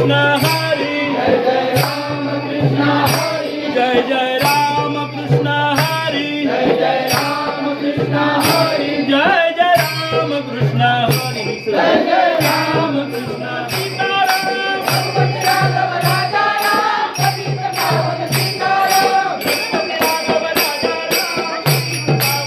कृष्ण हरी, जय जय राम कृष्ण हरी, जय जय राम कृष्ण हरी, जय जय राम कृष्ण हरी, जय जय राम कृष्ण हरी, जय जय राम कृष्ण सीताराम, भगवती राघव राजा राम, पतित पावन सीताराम, राघव राजा राम, पावन सीताराम,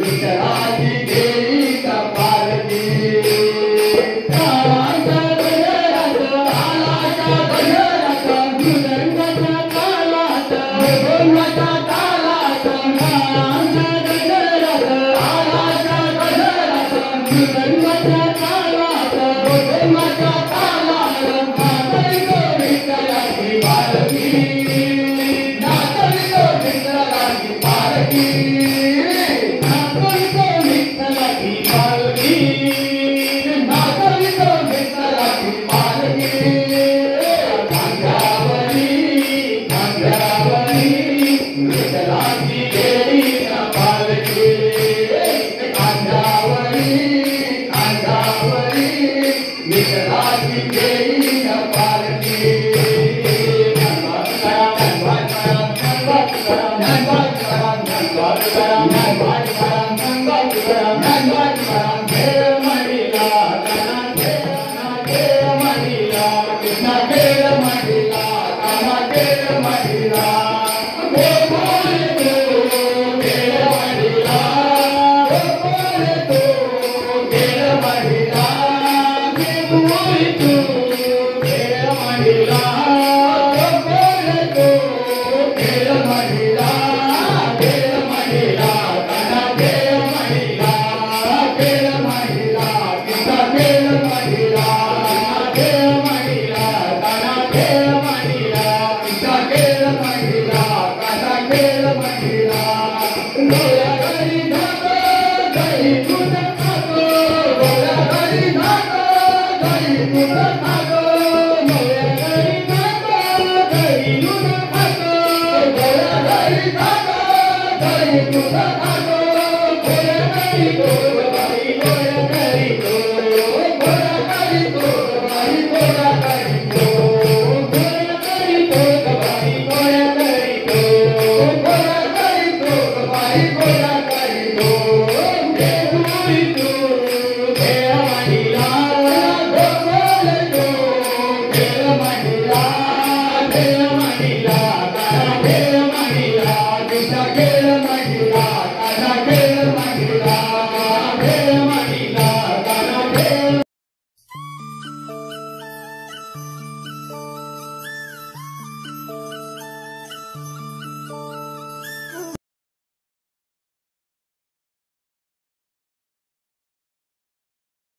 विठ्ठलाची देवी कपालती तालाच्या गजरात तालाच्या गजरात मृदंगाच्या तालात ढोलाच्या तालात तालाच्या गजरात तालाच्या गजरात मृदंगाच्या तालात ढोलाच्या तालात नाचतो विठ्ठलाची पालखी नाचतो विठ्ठलाची पालखी नाचतो विठ्ठलाची पालखी नाचतो विठ्ठलाची पालखी खांद्यावरी खांद्यावरी विठ्ठलाची देवी पालखी खांद्यावरी खांद्यावरी विठ्ठलाची देवी पालखी धन्यवाद करा धन्यवाद करा धन्यवाद करा धन्यवाद करा धन्यवाद करा धन्यवाद करा धन्यवाद करा खेळ मडीला काना खेळ मडीला कृष्णा खेळ मडीला काना खेळ मडीला खेळ मडीला खेळ मडीला खेळ मडीला Hey